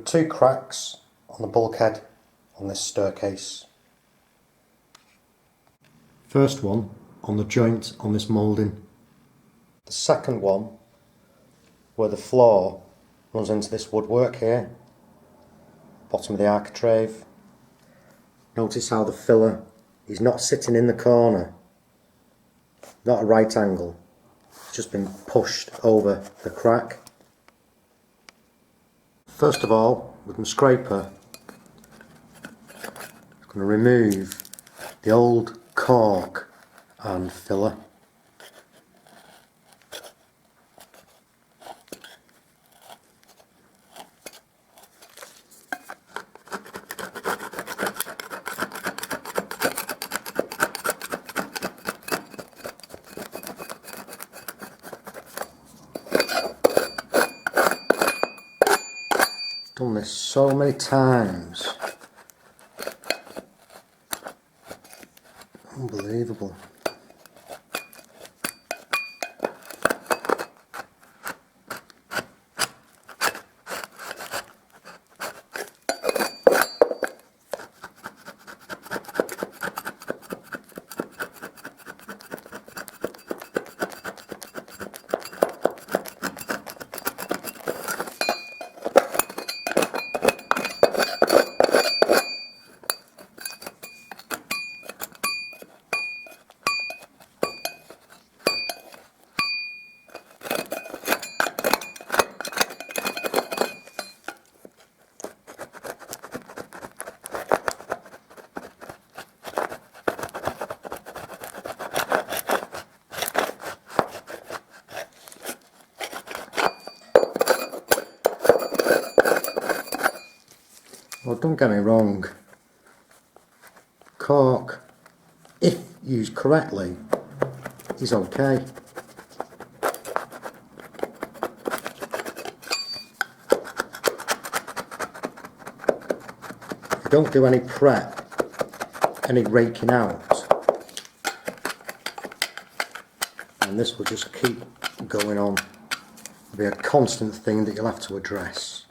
2 cracks on the bulkhead on this staircase. First one on the joint on this moulding. The second one where the floor runs into this woodwork here, bottom of the architrave. Notice how the filler is not sitting in the corner, not a right angle, it's just been pushed over the crack. First of all, with my scraper, I'm going to remove the old cork and filler. Done this so many times. Unbelievable. Well, don't get me wrong, cork, if used correctly, is okay. Don't do any prep, any raking out, and this will just keep going on. It'll be a constant thing that you'll have to address.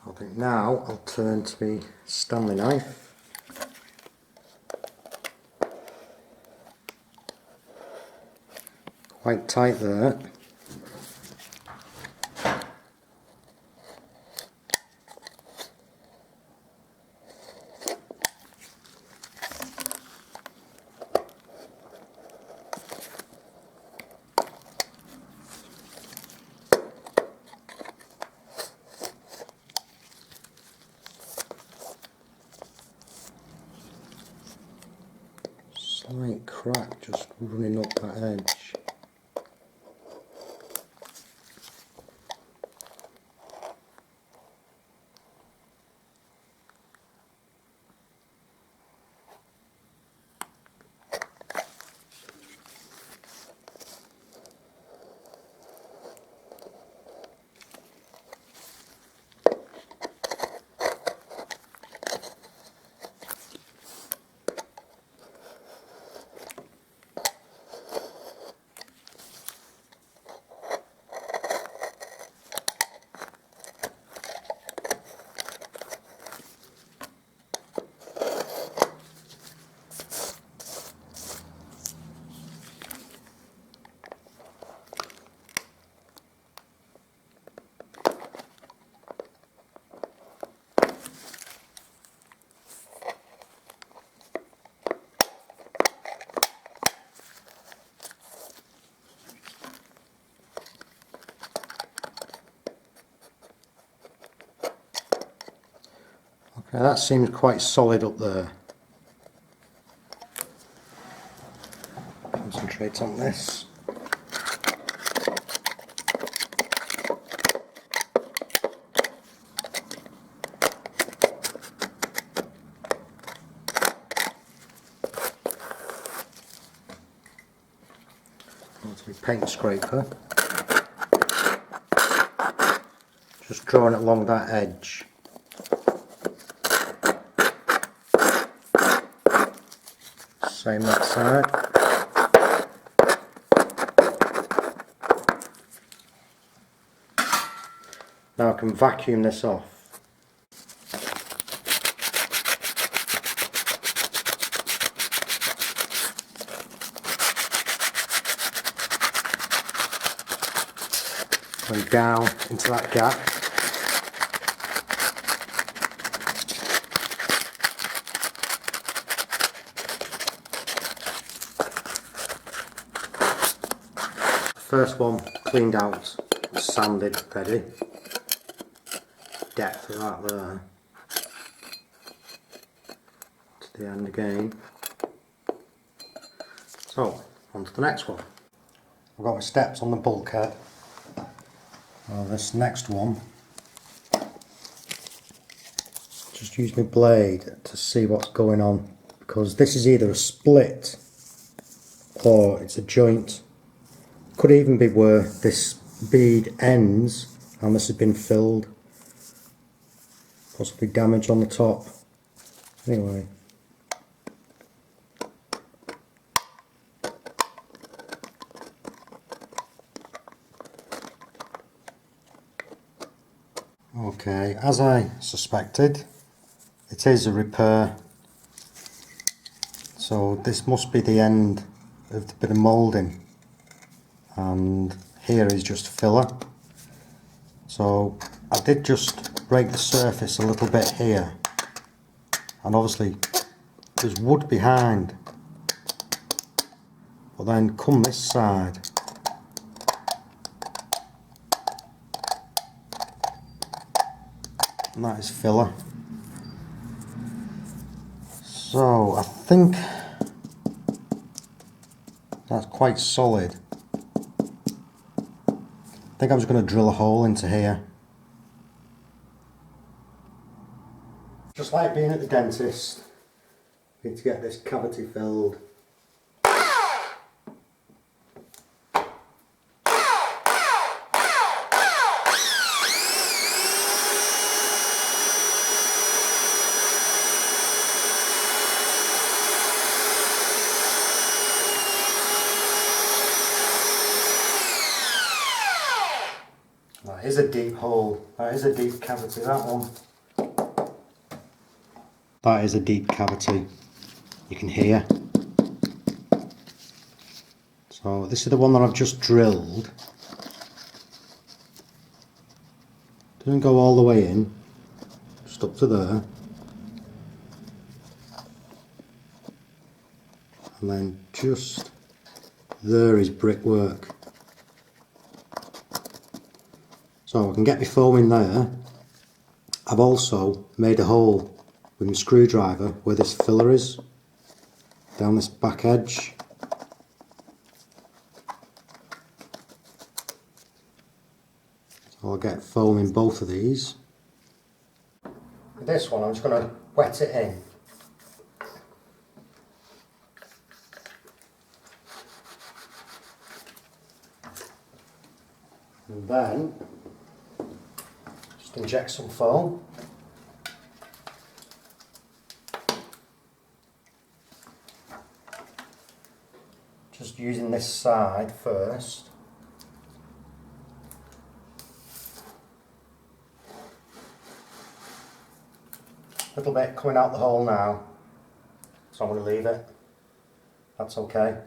I think now I'll turn to my Stanley knife. Quite tight there. Slight crack just running up that edge. Okay, that seems quite solid up there. Concentrate on this. Onto my paint scraper. Just drawing it along that edge. Same that side. Now I can vacuum this off. Going down into that gap. First one cleaned out, sanded, ready. Depth of that there. To the end again. So, on to the next one. I've got my steps on the bulkhead. Well, this next one, just use my blade to see what's going on, because this is either a split or it's a joint. Could even be where this bead ends and this has been filled, possibly damage on the top. Anyway, okay, as I suspected, it is a repair. So this must be the end of the bit of moulding, and here is just filler. So I did just break the surface a little bit here, and obviously there's wood behind, but then come this side, and that is filler. So I think that's quite solid. I think I'm just going to drill a hole into here. Just like being at the dentist, I need to get this cavity filled. That is a deep hole. That is a deep cavity, that one. That is a deep cavity. You can hear. So this is the one that I've just drilled. Doesn't go all the way in, just up to there. And then just there is brickwork. So I can get my foam in there. I've also made a hole with my screwdriver where this filler is, down this back edge. So I'll get foam in both of these. With this one I'm just going to wet it in. And then just inject some foam. Just using this side first. A little bit coming out the hole now, so I'm going to leave it. That's okay.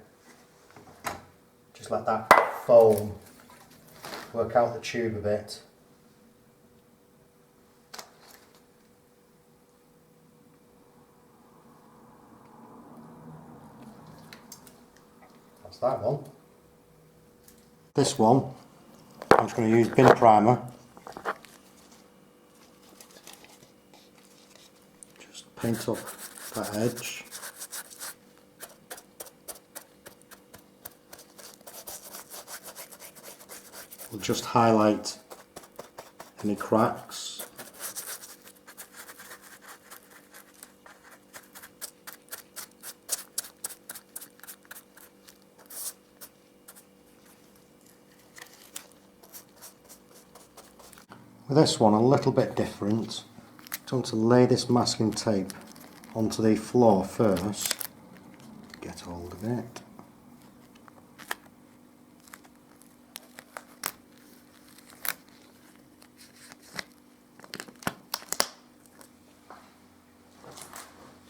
Just let that foam work out the tube a bit. That's that one. This one, I'm just going to use bin primer. paint up that edge. We'll just highlight any cracks. With this one a little bit different. I want to lay this masking tape onto the floor first. Get hold of it.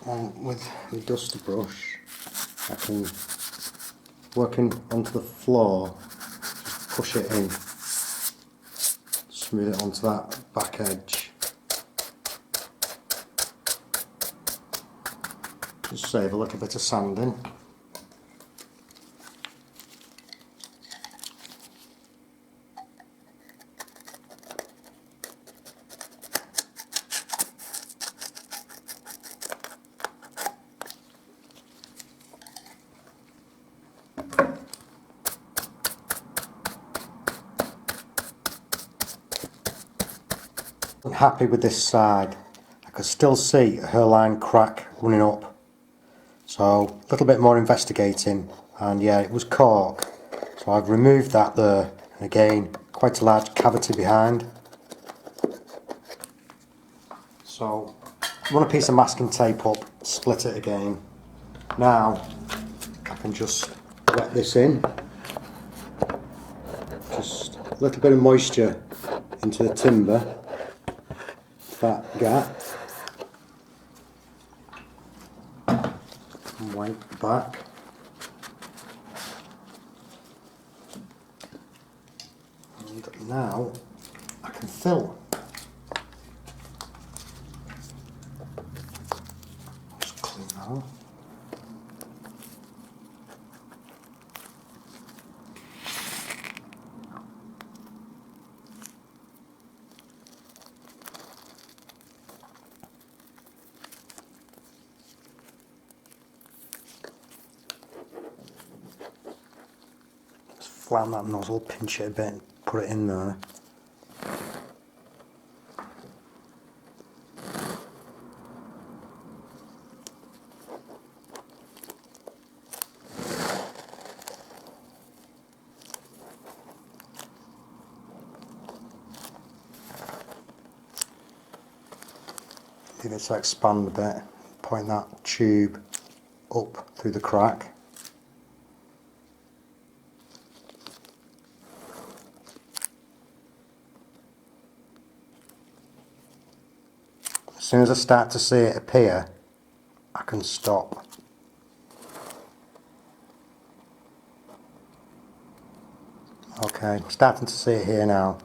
And with the duster brush I can, working onto the floor, just push it in, smooth it onto that back edge. Just save a little bit of sanding. I'm happy with this side. I could still see a hairline crack running up. So a little bit more investigating, and yeah, it was cork. So I've removed that there, and again, quite a large cavity behind. So run a piece of masking tape up, split it again. Now I can just wet this in. Just a little bit of moisture into the timber. That gap, and wipe the back. And now I can fill. Just clean that off. Flatten that nozzle, pinch it a bit, put it in there. Leave it to expand a bit, point that tube up through the crack. As soon as I start to see it appear, I can stop. Okay, I'm starting to see it here now.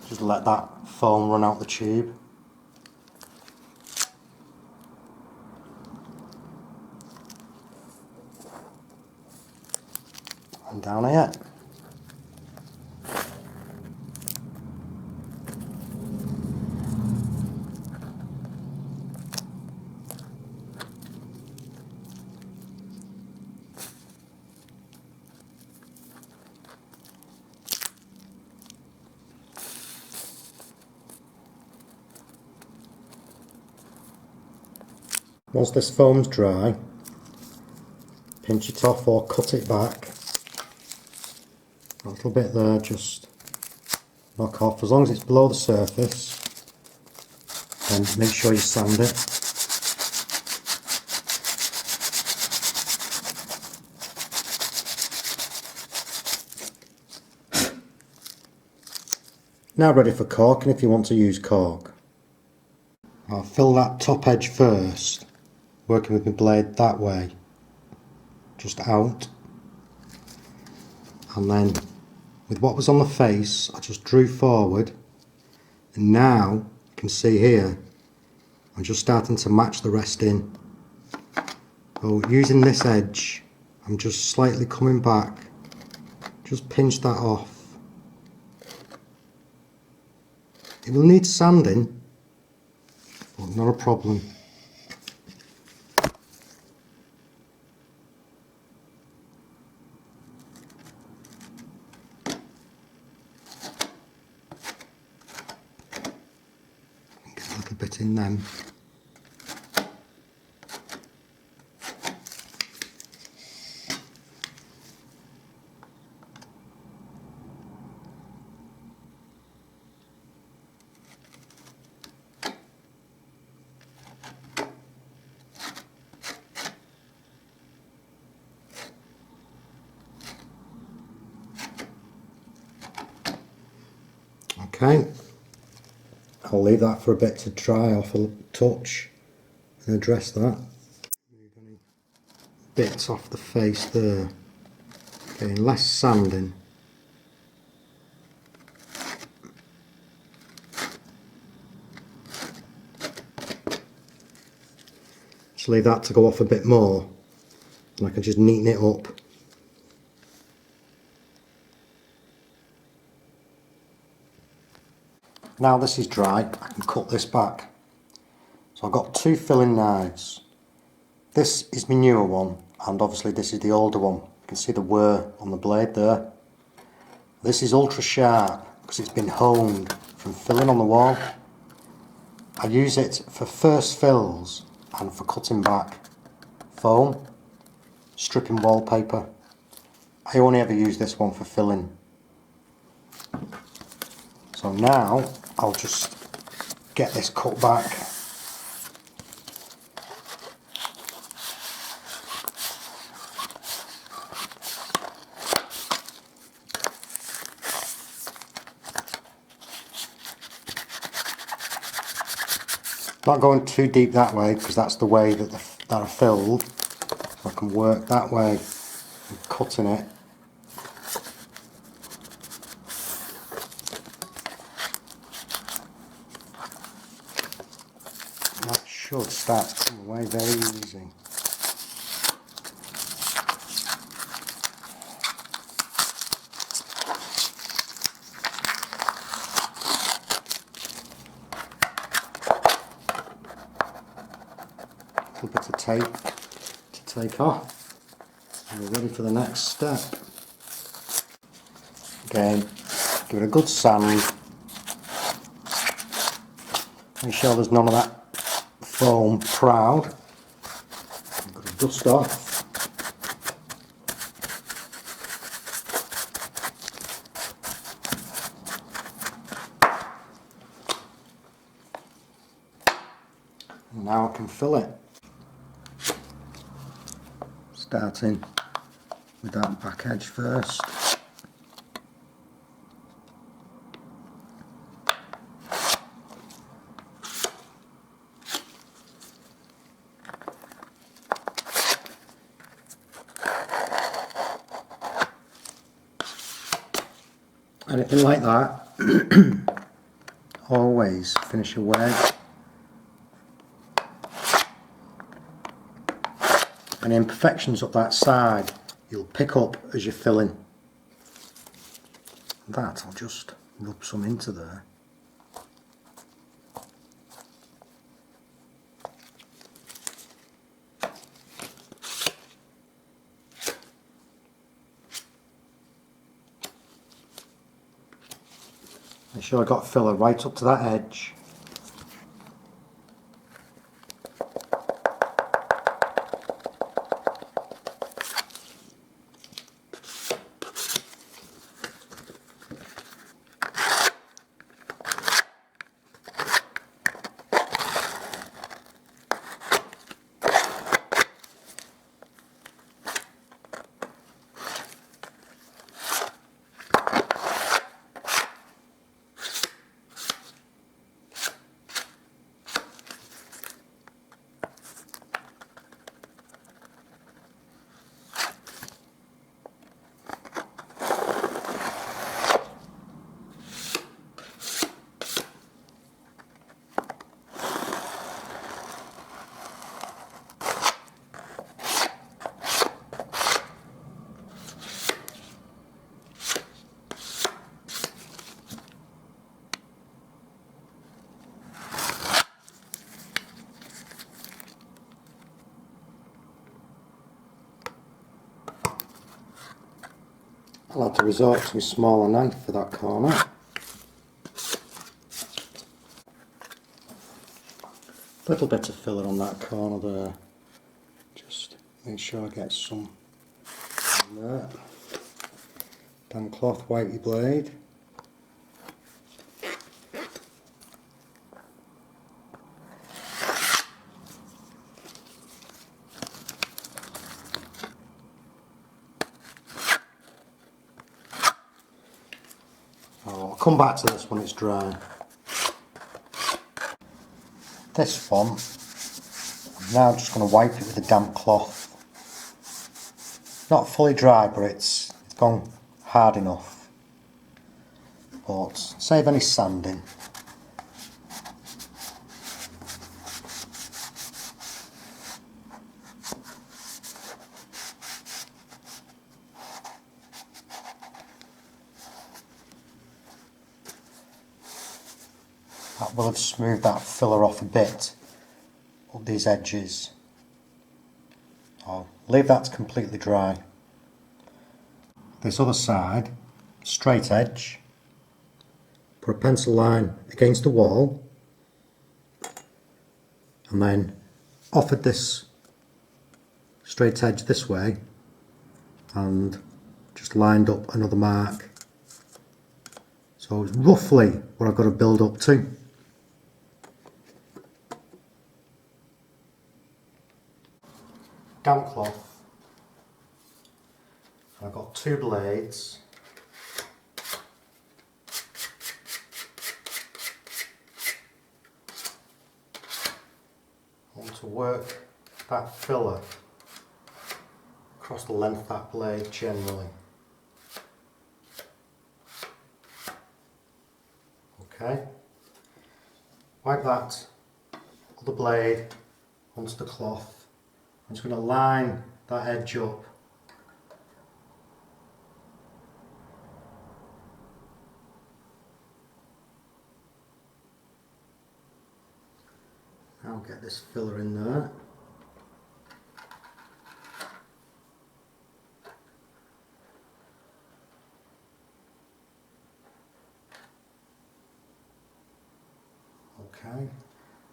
Just let that foam run out the tube. And down here. Once this foam's dry, pinch it off or cut it back. A little bit there, just knock off. As long as it's below the surface, and make sure you sand it. Now ready for caulking if you want to use caulk. I'll fill that top edge first, working with my blade that way, just out, and then with what was on the face I just drew forward, and now you can see here I'm just starting to match the rest in. So using this edge I'm just slightly coming back, just pinch that off. It will need sanding, but not a problem. Get a little bit in them. Okay, I'll leave that for a bit to dry off a touch and address that. Bits off the face there, getting less sanding. Just leave that to go off a bit more and I can just neaten it up. Now this is dry, I can cut this back. So I've got two filling knives. This is my newer one, and obviously this is the older one. You can see the wear on the blade there. This is ultra sharp because it's been honed from filling on the wall. I use it for first fills and for cutting back foam, stripping wallpaper. I only ever use this one for filling. So now I'll just get this cut back. Not going too deep that way because that's the way that are filled. So I can work that way and cutting it. That should start to come away very easy. A bit of tape to take off, and we're ready for the next step. Again, give it a good sand. Make sure there's none of that foam proud. I've got to dust off. And now I can fill it. Starting with that back edge first. Anything like that, always finish your wedge. Any imperfections up that side you'll pick up as you're filling. That I'll just rub some into there. Make sure I got filler right up to that edge. I'll have to resort to a smaller knife for that corner. Little bit of filler on that corner there. Just make sure I get some in there. Damp cloth, whitey blade. I'll come back to this when it's dry. This one, I'm now just going to wipe it with a damp cloth. Not fully dry, but it's gone hard enough. But save any sanding. That will have smoothed that filler off a bit up these edges. I'll leave that to completely dry. This other side, straight edge. Put a pencil line against the wall and then offered this straight edge this way and just lined up another mark. So it's roughly what I've got to build up to. Damp cloth. I've got 2 blades. I want to work that filler across the length of that blade generally. Okay. Wipe that other blade onto the cloth. I'm just going to line that edge up. I'll get this filler in there. Okay,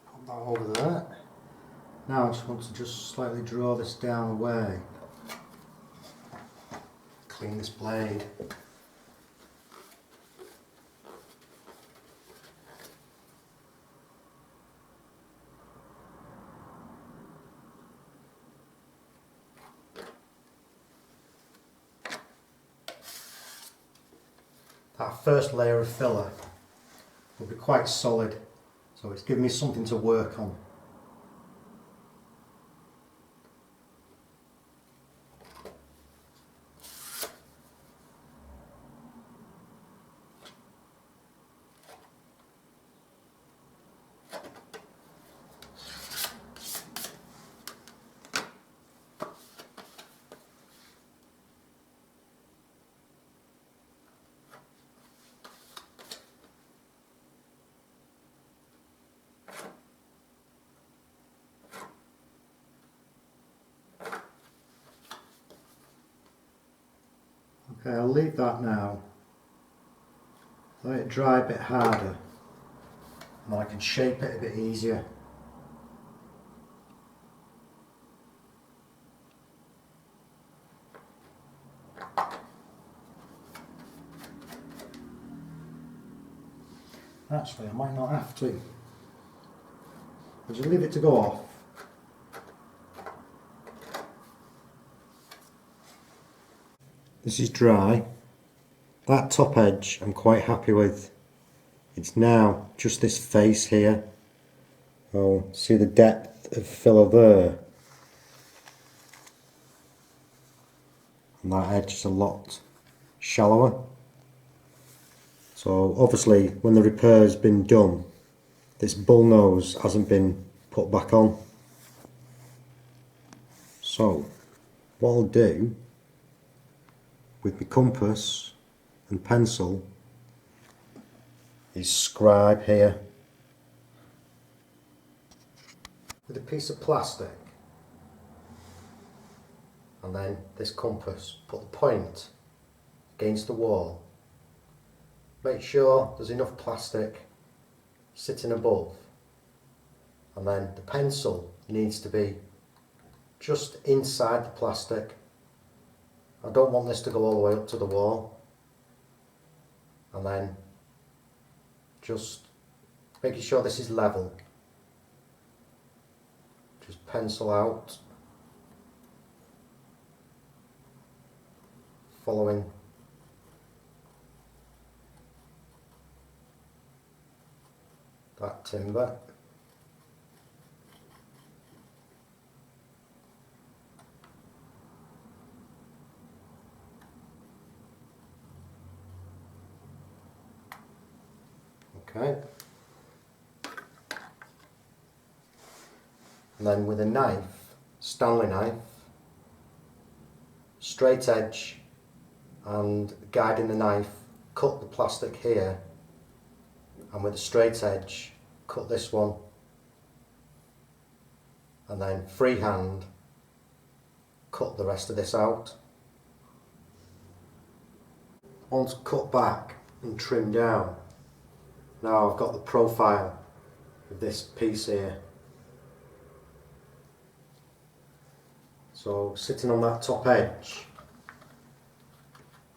put that over there. Now I just want to slightly draw this down away. Clean this blade. That first layer of filler will be quite solid, so it's giving me something to work on. Okay, I'll leave that now. Let it dry a bit harder and then I can shape it a bit easier. Actually, I might not have to. I'll just leave it to go off. This is dry. That top edge I'm quite happy with. It's now just this face here. Oh, see the depth of filler there. And that edge is a lot shallower. So obviously when the repair's been done, this bull nose hasn't been put back on. So what I'll do with my compass and pencil is scribe here with a piece of plastic, and then this compass, put the point against the wall. Make sure there's enough plastic sitting above, and then the pencil needs to be just inside the plastic. I don't want this to go all the way up to the wall. And then just making sure this is level. Just pencil out, following that timber. Okay. And then with a knife, Stanley knife, straight edge and guiding the knife, cut the plastic here, and with a straight edge, cut this one, and then freehand, cut the rest of this out. Once cut back and trimmed down, now I've got the profile of this piece here. So sitting on that top edge,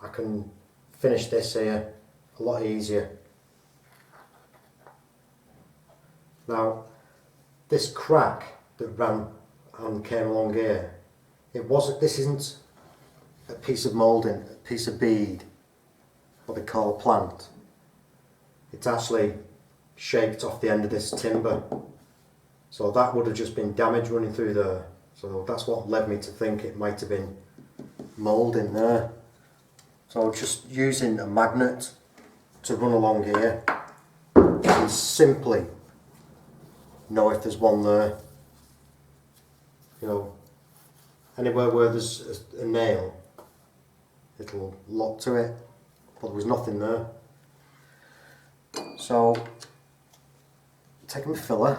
I can finish this here a lot easier. Now, this crack that ran and came along here, this isn't a piece of moulding, a piece of bead, what they call a plant. It's actually shaped off the end of this timber. So that would have just been damage running through there. So that's what led me to think it might have been moulding there. So just using a magnet to run along here and simply know if there's one there. You know, anywhere where there's a nail, it'll lock to it, but there was nothing there. So, taking my filler,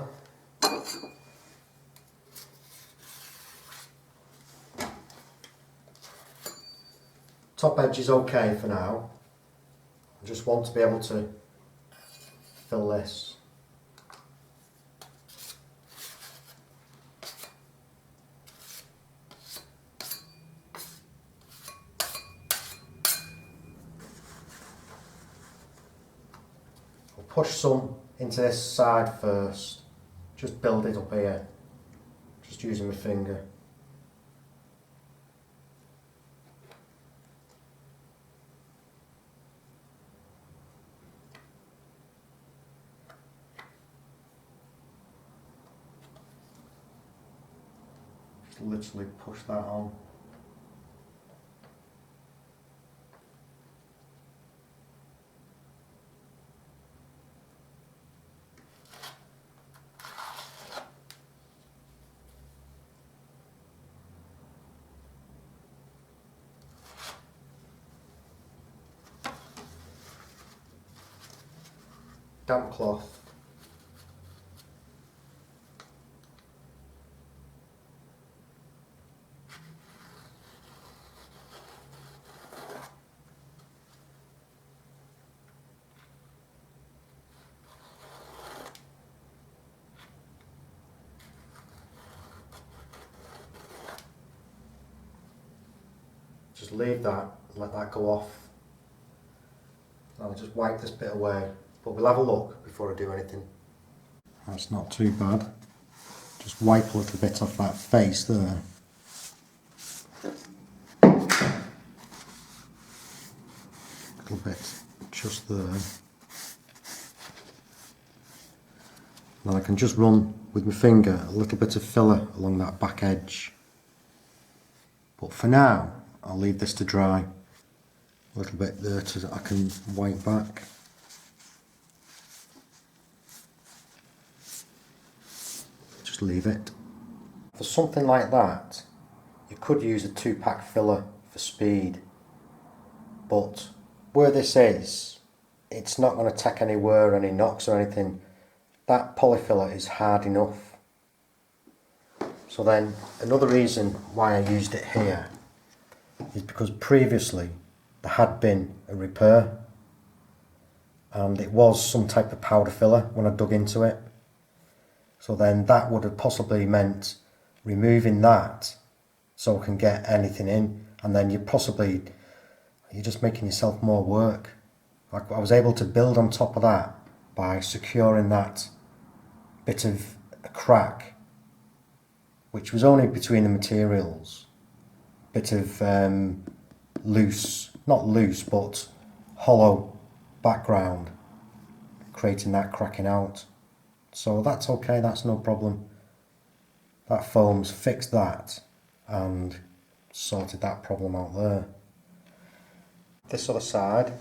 top edge is okay for now. I just want to be able to fill this. Push some into this side first, just build it up here, just using my finger. Just literally push that on. Damp cloth. Just leave that, let that go off. I'll just wipe this bit away. But we'll have a look before I do anything. That's not too bad. Just wipe a little bit off that face there. A little bit just there. Then I can just run with my finger a little bit of filler along that back edge. But for now, I'll leave this to dry. A little bit there so that I can wipe back. Just leave it. For something like that, you could use a 2-pack filler for speed, but where this is, it's not going to take any wear, any knocks or anything. That polyfiller is hard enough. So then another reason why I used it here is because previously there had been a repair, and it was some type of powder filler when I dug into it. So then that would have possibly meant removing that so I can get anything in, and then you're just making yourself more work. Like, I was able to build on top of that by securing that bit of a crack, which was only between the materials, bit of not loose but hollow background, creating that cracking out. So that's okay, that's no problem. That foam's fixed that and sorted that problem out there. This other side,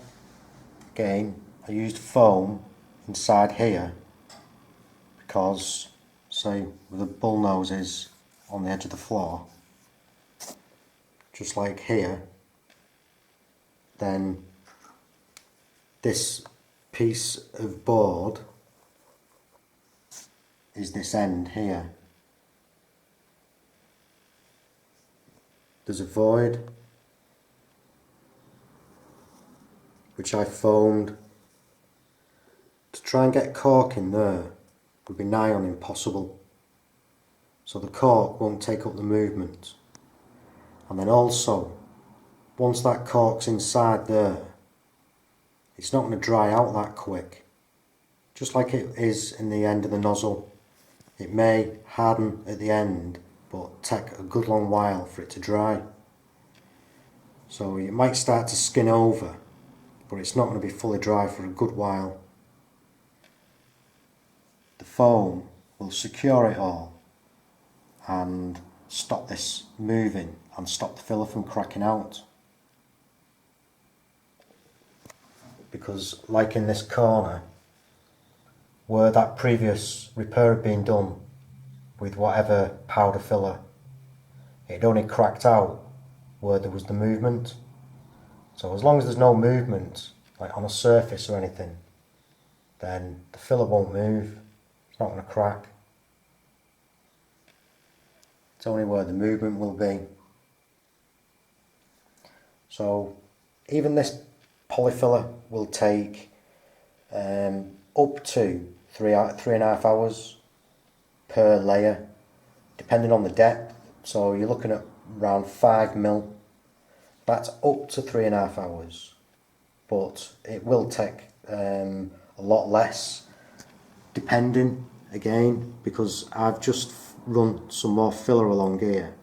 again, I used foam inside here because, say, where the bull nose is on the edge of the floor, just like here, then this piece of board is this end here. There's a void which I foamed. To try and get cork in there would be nigh on impossible, so the cork won't take up the movement. And then also, once that cork's inside there, it's not going to dry out that quick. Just like it is in the end of the nozzle, it may harden at the end but take a good long while for it to dry. So it might start to skin over, but it's not going to be fully dry for a good while. The foam will secure it all and stop this moving and stop the filler from cracking out. Because, like in this corner, where that previous repair had been done with whatever powder filler, it only cracked out where there was the movement. So as long as there's no movement, like on a surface or anything, then the filler won't move, it's not going to crack. It's only where the movement will be. So even this polyfiller will take up to 3.5 hours per layer, depending on the depth. So you're looking at around 5mm. That's up to 3.5 hours, but it will take a lot less, depending, again, because I've just run some more filler along here.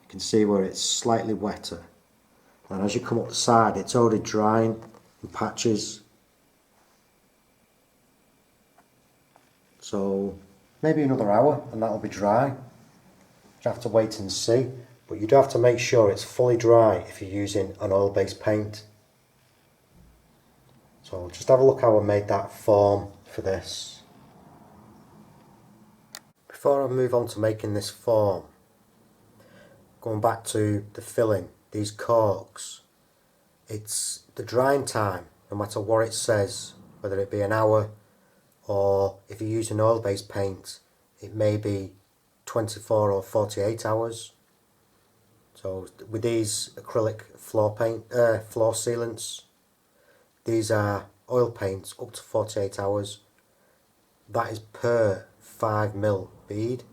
You can see where it's slightly wetter, and as you come up the side it's already drying in patches. So maybe another hour and that'll be dry. You have to wait and see, but you do have to make sure it's fully dry if you're using an oil-based paint. So just have a look how I made that form for this. Before I move on to making this form, going back to the filling, these corks, it's the drying time, no matter what it says, whether it be an hour or if you're using oil-based paint, it may be 24 or 48 hours. So with these acrylic floor sealants, these are oil paints up to 48 hours. That is per 5mm bead.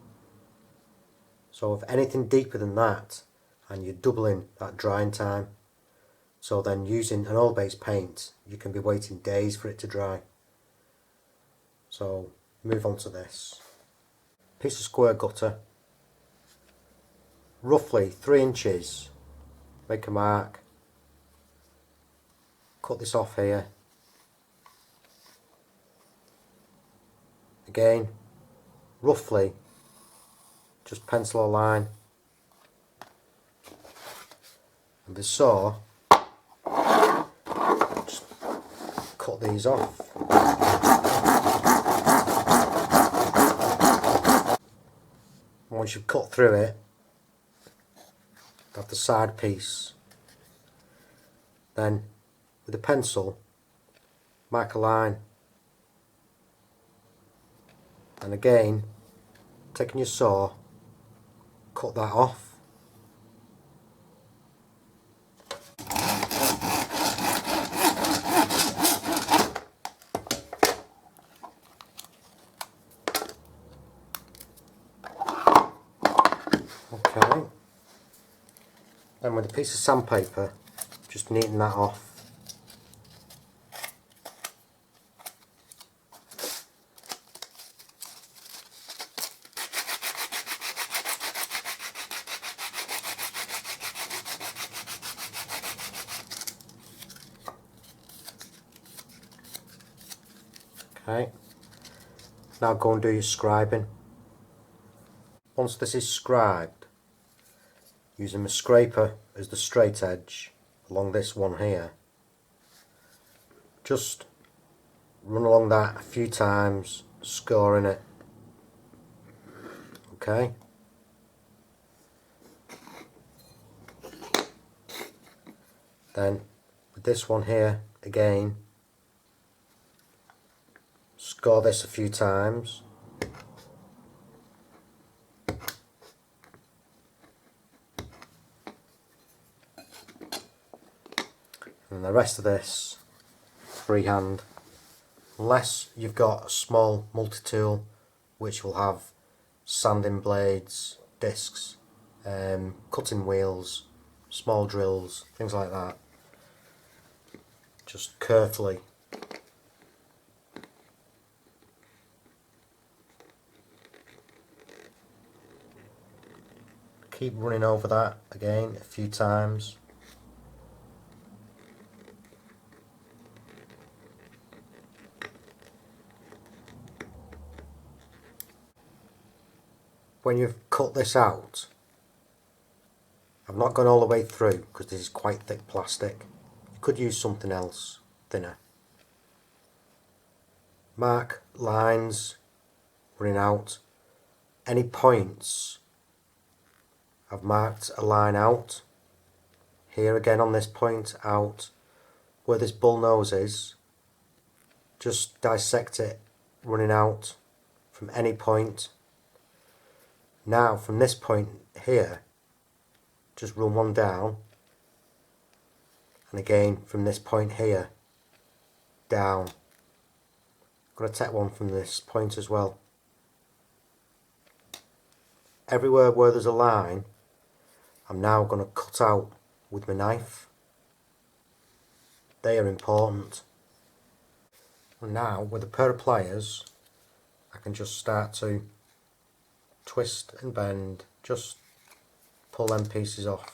So if anything deeper than that, and you're doubling that drying time, so then using an oil-based paint, you can be waiting days for it to dry. So move on to this. Piece of square gutter, roughly 3 inches, make a mark, cut this off here, again roughly just pencil a line, and the saw just cut these off. Once you've cut through it, have the side piece, then with a pencil mark a line, and again taking your saw, cut that off. with a piece of sandpaper, just neaten that off. Okay, now go and do your scribing. Once this is scribed, using my scraper as the straight edge along this one here, just run along that a few times, scoring it. Okay. Then with this one here again, score this a few times. And the rest of this freehand, unless you've got a small multi-tool which will have sanding blades, discs, cutting wheels, small drills, things like that. Just carefully keep running over that again a few times. When you've cut this out, I've not gone all the way through because this is quite thick plastic. You could use something else thinner. Mark lines running out. Any points, I've marked a line out. Here again on this point, out. Where this bull nose is, just dissect it running out from any point. Now from this point here, just run one down, and again from this point here, down. I'm going to take one from this point as well. Everywhere where there's a line, I'm now going to cut out with my knife. They are important. And now with a pair of pliers, I can just start to twist and bend, just pull them pieces off.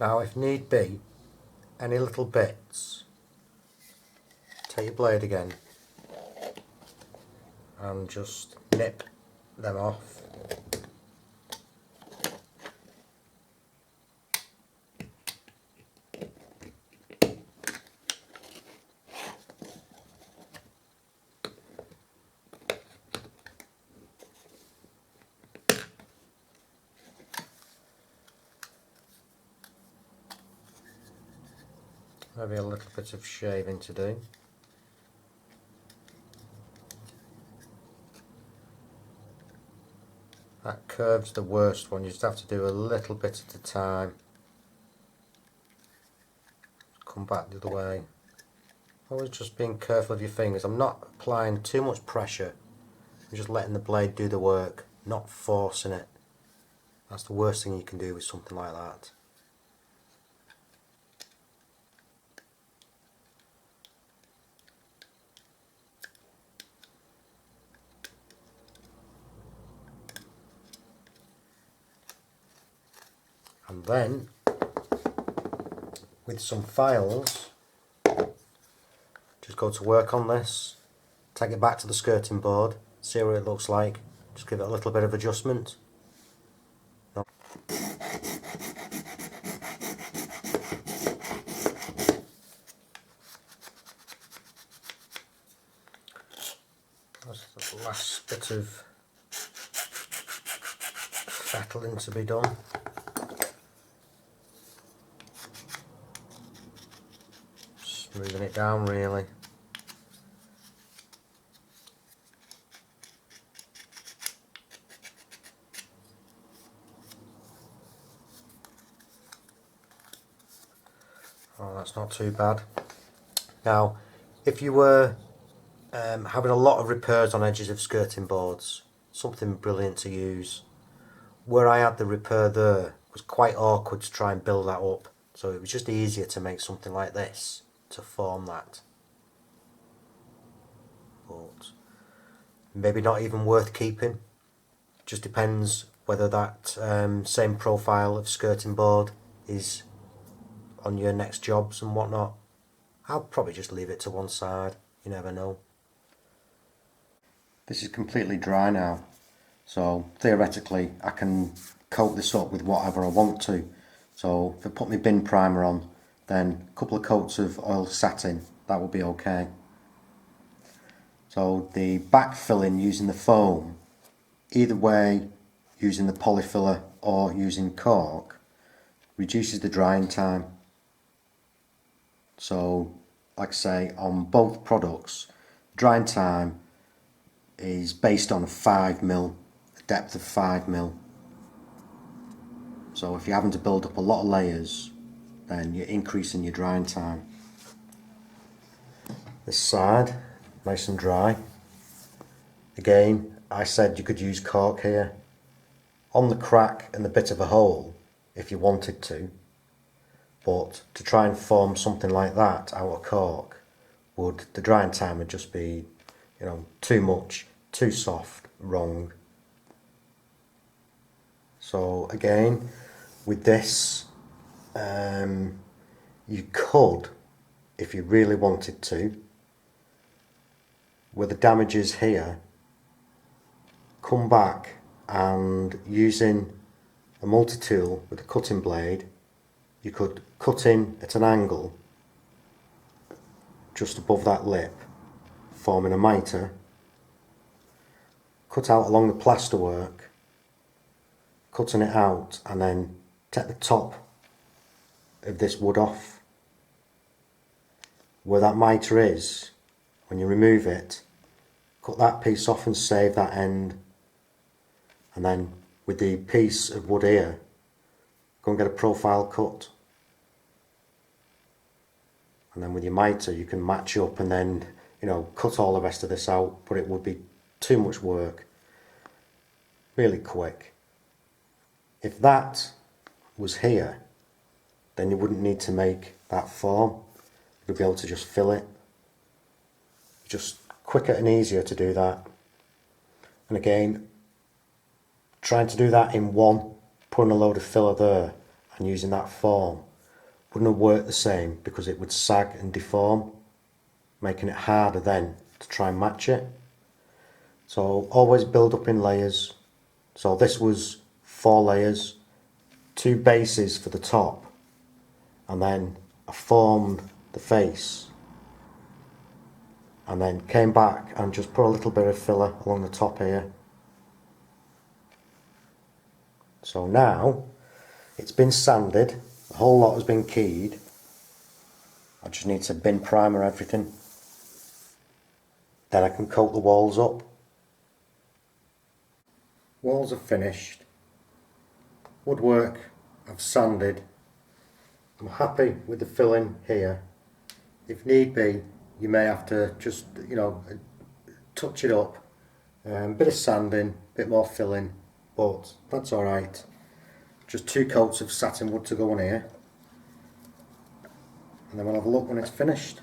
Now if need be, any little bits, take your blade again and just nip them off. Maybe a little bit of shaving to do. That curve's the worst one, you just have to do a little bit at a time. Come back the other way. Always just being careful of your fingers. I'm not applying too much pressure, I'm just letting the blade do the work, not forcing it. That's the worst thing you can do with something like that. And then, with some files, just go to work on this, take it back to the skirting board, see what it looks like, just give it a little bit of adjustment. That's the last bit of fettling to be done. Smoothing it down really. Oh, that's not too bad. Now, if you were having a lot of repairs on edges of skirting boards, something brilliant to use. Where I had the repair there was quite awkward to try and build that up, so it was just easier to make something like this to form that. But maybe not even worth keeping. Just depends whether that same profile of skirting board is on your next jobs and whatnot. I'll probably just leave it to one side, you never know. This is completely dry now, so theoretically I can coat this up with whatever I want to. So if I put my bin primer on, then a couple of coats of oil satin, that will be okay. So the backfilling using the foam, either way using the polyfiller or using cork, reduces the drying time. So like I say, on both products, drying time is based on a 5mm, a depth of 5mm. So if you're having to build up a lot of layers, then you're increasing your drying time. This side, nice and dry. Again, I said you could use cork here. On the crack and the bit of a hole, if you wanted to. But to try and form something like that out of cork, the drying time would just be, too much, too soft, wrong. So again, with this, you could, if you really wanted to, where the damage is here, come back and using a multi-tool with a cutting blade, you could cut in at an angle just above that lip, forming a mitre, cut out along the plasterwork, cutting it out, and then take the top of this wood off. Where that mitre is, when you remove it, cut that piece off and save that end, and then with the piece of wood here, go and get a profile cut, and then with your mitre you can match up and then cut all the rest of this out, but it would be too much work. Really quick. If that was here, then you wouldn't need to make that form. You'd be able to just fill it. Just quicker and easier to do that. And again, trying to do that in one, putting a load of filler there and using that form wouldn't have worked the same, because it would sag and deform, making it harder then to try and match it. So always build up in layers. So this was 4 layers, 2 bases for the top, and then I formed the face, and then came back and just put a little bit of filler along the top here. So now it's been sanded, the whole lot has been keyed. I just need to bin primer everything, then I can coat the walls up. Walls are finished, woodwork I've sanded. I'm happy with the filling here. If need be, you may have to just touch it up, bit of sanding, bit more filling, but that's alright. Just 2 coats of satin wood to go on here, and then we'll have a look when it's finished.